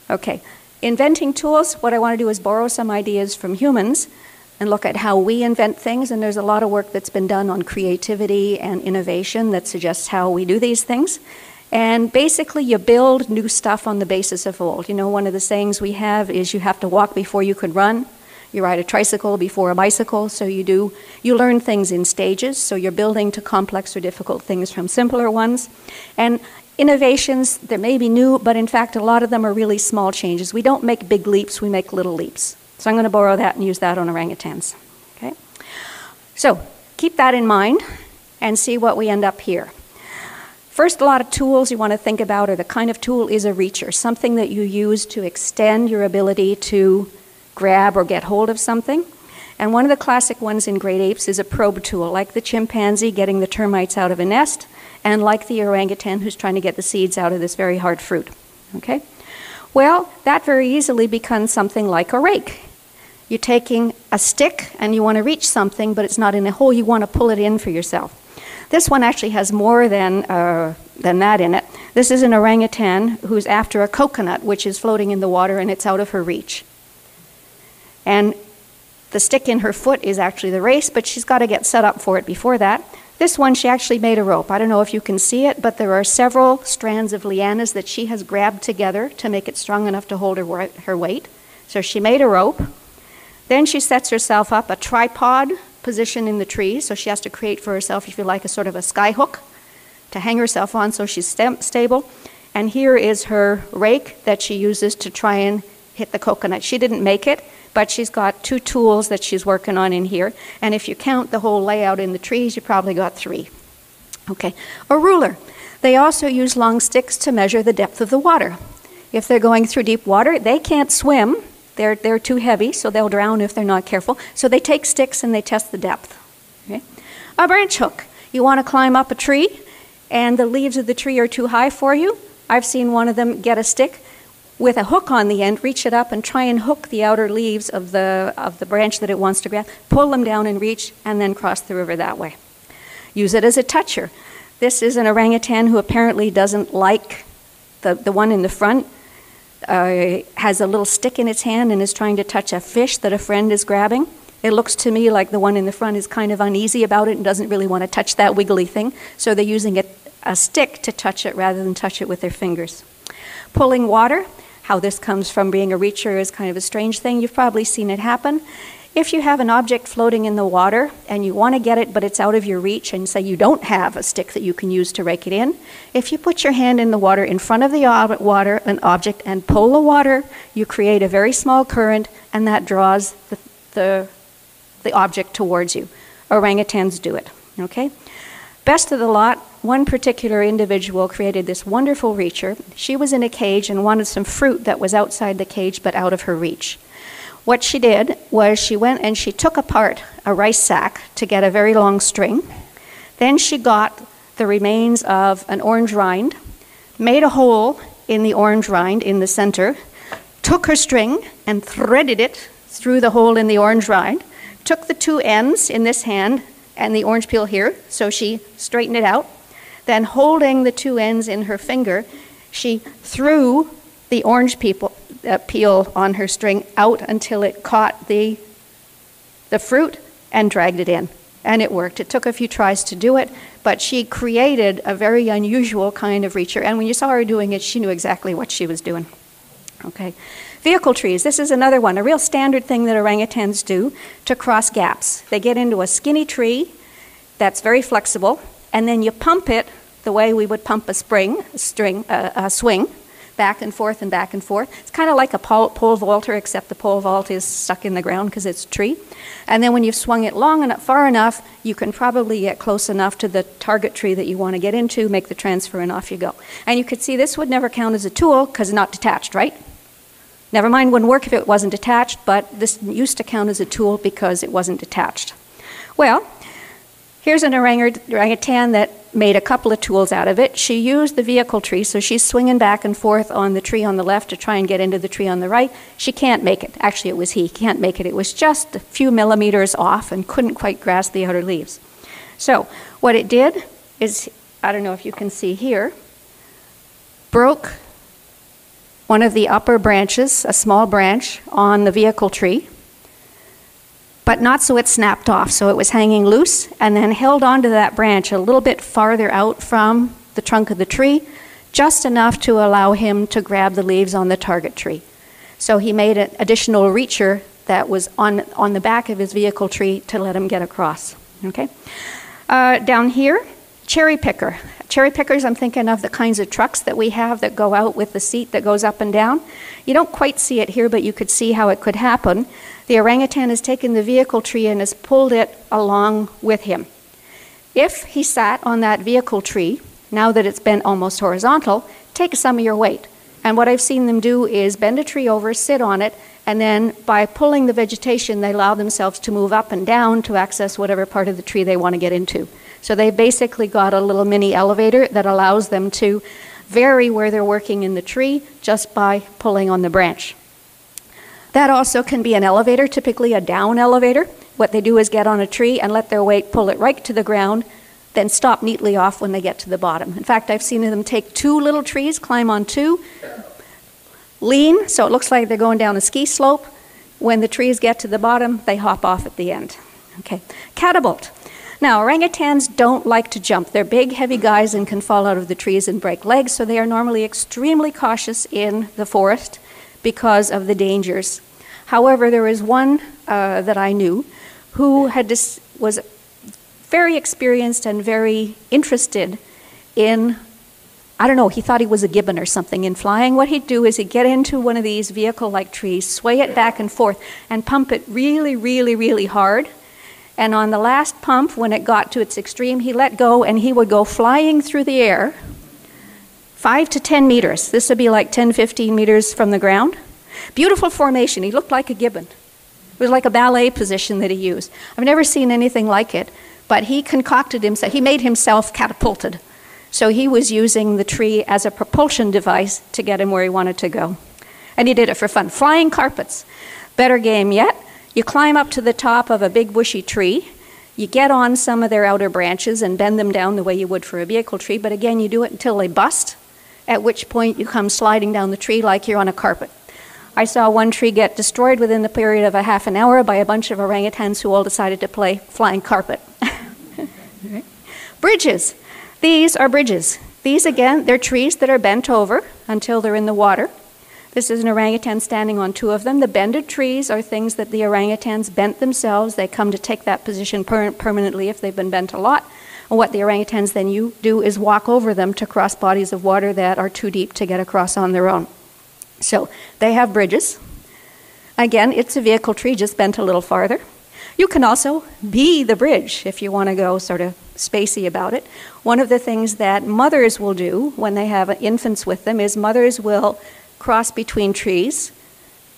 Okay, inventing tools, what I want to do is borrow some ideas from humans and look at how we invent things, and there's a lot of work that's been done on creativity and innovation that suggests how we do these things. And basically you build new stuff on the basis of old. You know, one of the sayings we have is you have to walk before you can run. You ride a tricycle before a bicycle, so you learn things in stages, so you're building to complex or difficult things from simpler ones. And innovations, they may be new, but in fact a lot of them are really small changes. We don't make big leaps, we make little leaps. So I'm going to borrow that and use that on orangutans. Okay? So keep that in mind and see what we end up here. First, a lot of tools you want to think about are the kind of tool is a reacher, something that you use to extend your ability to grab or get hold of something. And one of the classic ones in great apes is a probe tool, like the chimpanzee getting the termites out of a nest, and like the orangutan who's trying to get the seeds out of this very hard fruit. Okay? Well, that very easily becomes something like a rake. You're taking a stick and you want to reach something, but it's not in a hole, you want to pull it in for yourself. This one actually has more than that in it. This is an orangutan who's after a coconut, which is floating in the water and it's out of her reach. And the stick in her foot is actually the race, but she's got to get set up for it before that. This one, she actually made a rope. I don't know if you can see it, but there are several strands of lianas that she has grabbed together to make it strong enough to hold her weight. So she made a rope. Then she sets herself up a tripod position in the tree, so she has to create for herself, if you like, a sort of a sky hook to hang herself on so she's stable. And here is her rake that she uses to try and hit the coconut. She didn't make it, but she's got 2 tools that she's working on in here. And if you count the whole layout in the trees, you probably got 3. Okay, a ruler. They also use long sticks to measure the depth of the water. If they're going through deep water, they can't swim. They're too heavy, so they'll drown if they're not careful. So they take sticks and they test the depth. Okay? A branch hook. You want to climb up a tree, and the leaves of the tree are too high for you. I've seen one of them get a stick with a hook on the end, reach it up, and try and hook the outer leaves of the branch that it wants to grab, pull them down and reach, and then cross the river that way. Use it as a toucher. This is an orangutan who apparently doesn't like the one in the front. Has a little stick in its hand and is trying to touch a fish that a friend is grabbing. It looks to me like the one in the front is kind of uneasy about it and doesn't really want to touch that wiggly thing, so they're using a stick to touch it rather than touch it with their fingers. Pulling water, how this comes from being a reacher is kind of a strange thing. You've probably seen it happen. If you have an object floating in the water and you want to get it but it's out of your reach, and say you don't have a stick that you can use to rake it in, if you put your hand in the water in front of the an object and pull the water, you create a very small current and that draws the object towards you. Orangutans do it. Okay? Best of the lot, one particular individual created this wonderful reacher. She was in a cage and wanted some fruit that was outside the cage but out of her reach. What she did was she went and she took apart a rice sack to get a very long string. Then she got the remains of an orange rind, made a hole in the orange rind in the center, took her string and threaded it through the hole in the orange rind, took the 2 ends in this hand and the orange peel here, so she straightened it out. Then holding the 2 ends in her finger, she threw the orange peel on her string out until it caught the fruit and dragged it in. And it worked. It took a few tries to do it, but she created a very unusual kind of reacher. And when you saw her doing it, she knew exactly what she was doing. Okay. Vehicle trees. This is another one, a real standard thing that orangutans do to cross gaps. They get into a skinny tree that's very flexible, and then you pump it the way we would pump a swing, back and forth and back and forth. It's kind of like a pole vaulter, except the pole vault is stuck in the ground because it's a tree. And then when you've swung it long enough, far enough, you can probably get close enough to the target tree that you want to get into, make the transfer, and off you go. And you could see this would never count as a tool because it's not detached, right? Never mind, wouldn't work if it wasn't detached, but this used to count as a tool because it wasn't detached. Well, here's an orangutan that made a couple of tools out of it. She used the vehicle tree, so she's swinging back and forth on the tree on the left to try and get into the tree on the right. She can't make it. Actually, it was he can't make it. It was just a few millimeters off and couldn't quite grasp the outer leaves. So what it did is, I don't know if you can see here, broke one of the upper branches, a small branch, on the vehicle tree, but not so it snapped off. So it was hanging loose and then held onto that branch a little bit farther out from the trunk of the tree, just enough to allow him to grab the leaves on the target tree. So he made an additional reacher that was on the back of his vehicle tree to let him get across. Okay. Down here, cherry picker. Cherry pickers, I'm thinking of the kinds of trucks that we have that go out with the seat that goes up and down. You don't quite see it here, but you could see how it could happen. The orangutan has taken the vehicle tree and has pulled it along with him. If he sat on that vehicle tree, now that it's bent almost horizontal, take some of your weight. And what I've seen them do is bend a tree over, sit on it, and then by pulling the vegetation, they allow themselves to move up and down to access whatever part of the tree they want to get into. So they basically got a little mini elevator that allows them to vary where they're working in the tree just by pulling on the branch. That also can be an elevator, typically a down elevator. What they do is get on a tree and let their weight pull it right to the ground, then stop neatly off when they get to the bottom. In fact, I've seen them take two little trees, climb on two, lean, so it looks like they're going down a ski slope. When the trees get to the bottom, they hop off at the end. Okay, catapult. Now, orangutans don't like to jump. They're big, heavy guys and can fall out of the trees and break legs, so they are normally extremely cautious in the forest because of the dangers. However, there is one that I knew who was very experienced and very interested in, I don't know, he thought he was a gibbon or something in flying. What he'd do is he'd get into one of these vehicle-like trees, sway it back and forth, and pump it really, really, really hard. And on the last pump, when it got to its extreme, he let go and he would go flying through the air 5 to 10 meters. This would be like 10, 15 meters from the ground. Beautiful formation. He looked like a gibbon. It was like a ballet position that he used. I've never seen anything like it, but he concocted himself. He made himself catapulted. So he was using the tree as a propulsion device to get him where he wanted to go. And he did it for fun. Flying carpets. Better game yet. You climb up to the top of a big bushy tree. You get on some of their outer branches and bend them down the way you would for a vehicle tree. But again, you do it until they bust, at which point you come sliding down the tree like you're on a carpet. I saw one tree get destroyed within the period of a half an hour by a bunch of orangutans who all decided to play flying carpet. Right. Bridges. These are bridges. These, again, they're trees that are bent over until they're in the water. This is an orangutan standing on two of them. The bended trees are things that the orangutans bent themselves. They come to take that position permanently if they've been bent a lot. And what the orangutans then do is walk over them to cross bodies of water that are too deep to get across on their own. So they have bridges. Again, it's a vehicle tree, just bent a little farther. You can also be the bridge if you want to go sort of spacey about it. One of the things that mothers will do when they have infants with them is mothers will cross between trees,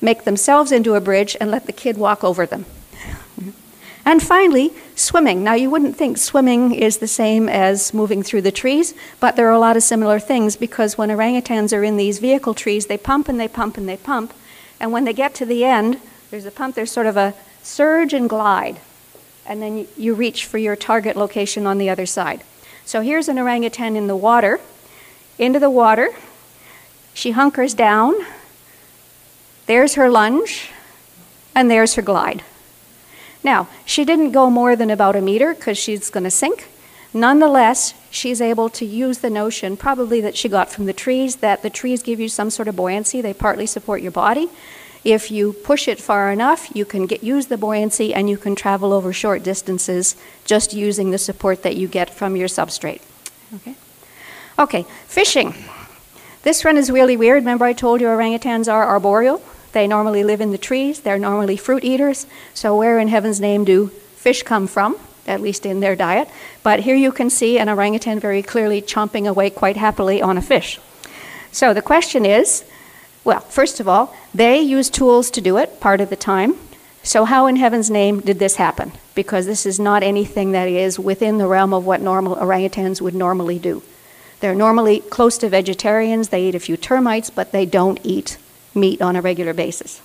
make themselves into a bridge, and let the kid walk over them. And finally, swimming. Now, you wouldn't think swimming is the same as moving through the trees, but there are a lot of similar things because when orangutans are in these vehicle trees, they pump and they pump and they pump. And when they get to the end, there's a pump, there's sort of a surge and glide. And then you reach for your target location on the other side. So here's an orangutan in the water. Into the water. She hunkers down. There's her lunge. And there's her glide. Now, she didn't go more than about a meter because she's going to sink. Nonetheless, she's able to use the notion, probably that she got from the trees, that the trees give you some sort of buoyancy. They partly support your body. If you push it far enough, you can use the buoyancy and you can travel over short distances just using the support that you get from your substrate. Okay, fishing. This one is really weird. Remember I told you orangutans are arboreal. They normally live in the trees. They're normally fruit eaters. So where in heaven's name do fish come from, at least in their diet? But here you can see an orangutan very clearly chomping away quite happily on a fish. So the question is, well, first of all, they use tools to do it part of the time. So how in heaven's name did this happen? Because this is not anything that is within the realm of what normal orangutans would normally do. They're normally close to vegetarians. They eat a few termites, but they don't eat meat on a regular basis.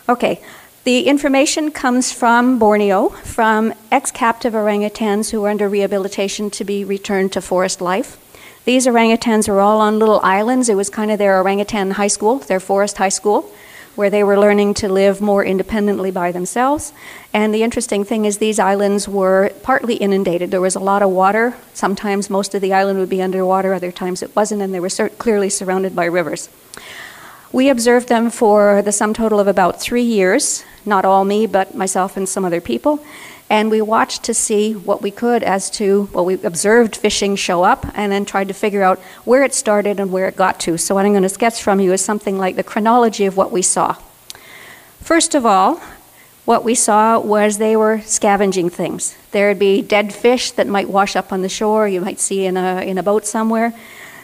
Okay, the information comes from Borneo, from ex-captive orangutans who are under rehabilitation to be returned to forest life. These orangutans were all on little islands. It was kind of their orangutan high school, their forest high school, where they were learning to live more independently by themselves. And the interesting thing is these islands were partly inundated. There was a lot of water. Sometimes most of the island would be underwater, other times it wasn't, and they were clearly surrounded by rivers. We observed them for the sum total of about 3 years, not all me, but myself and some other people. And we watched to see what we could as to, well, we observed fishing show up and then tried to figure out where it started and where it got to. So what I'm going to sketch from you is something like the chronology of what we saw. First of all, what we saw was they were scavenging things. There'd be dead fish that might wash up on the shore, you might see in a boat somewhere.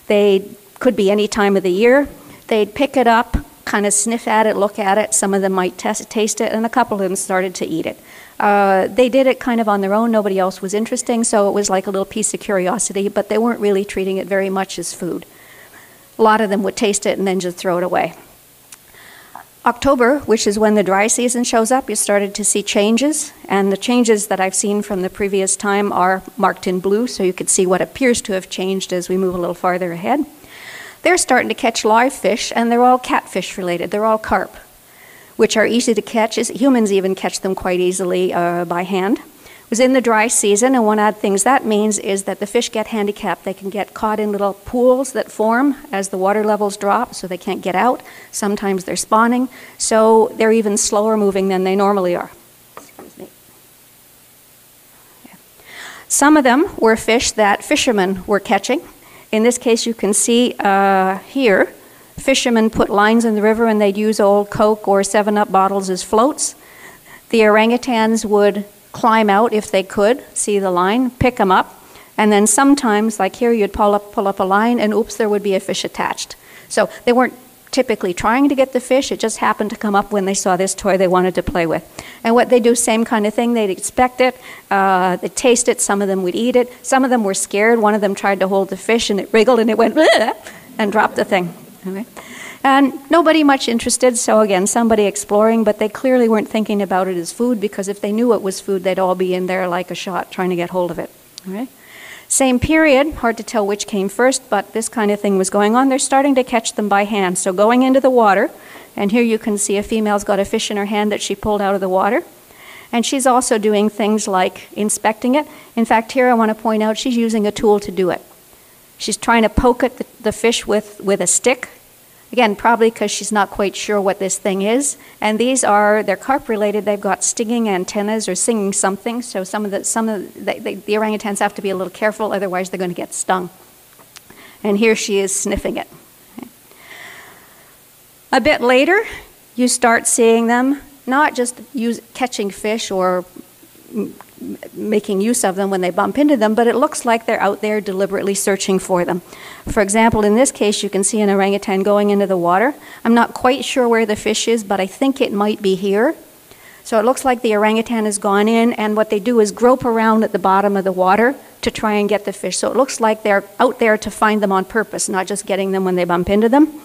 They could be any time of the year. They'd pick it up, kind of sniff at it, look at it. Some of them might taste it, and a couple of them started to eat it. They did it kind of on their own. Nobody else was interesting, so it was like a little piece of curiosity, but they weren't really treating it very much as food. A lot of them would taste it and then just throw it away. October, which is when the dry season shows up, you started to see changes, and the changes that I've seen from the previous time are marked in blue, so you could see what appears to have changed as we move a little farther ahead. They're starting to catch live fish, and they're all catfish related. They're all carp, which are easy to catch. Humans even catch them quite easily by hand. It was in the dry season, and one odd thing that means is that the fish get handicapped. They can get caught in little pools that form as the water levels drop, so they can't get out. Sometimes they're spawning, so they're even slower moving than they normally are. Excuse me. Yeah. Some of them were fish that fishermen were catching. In this case, you can see here, fishermen put lines in the river and they'd use old Coke or 7-Up bottles as floats. The orangutans would climb out if they could, see the line, pick them up, and then sometimes, like here, you'd pull up a line and oops, there would be a fish attached. So they weren't typically trying to get the fish, it just happened to come up when they saw this toy they wanted to play with. And what they do, same kind of thing, they'd expect it, they'd taste it, some of them would eat it, some of them were scared, one of them tried to hold the fish and it wriggled and it went bleh, and dropped the thing. Okay. And nobody much interested, so again, somebody exploring, but they clearly weren't thinking about it as food, because if they knew it was food, they'd all be in there like a shot trying to get hold of it. All right. Same period, hard to tell which came first, but this kind of thing was going on. They're starting to catch them by hand. So going into the water, and here you can see a female's got a fish in her hand that she pulled out of the water. And she's also doing things like inspecting it. In fact, here I want to point out she's using a tool to do it. She's trying to poke at the fish with a stick. Again, probably because she's not quite sure what this thing is. And they're carp related. They've got stinging antennas or singing something. So some of the orangutans have to be a little careful, otherwise they're going to get stung. And here she is sniffing it. Okay. A bit later, you start seeing them not just catching fish or making use of them when they bump into them, but it looks like they're out there deliberately searching for them. For example, in this case, you can see an orangutan going into the water. I'm not quite sure where the fish is, but I think it might be here. So it looks like the orangutan has gone in, and what they do is grope around at the bottom of the water to try and get the fish. So it looks like they're out there to find them on purpose, not just getting them when they bump into them.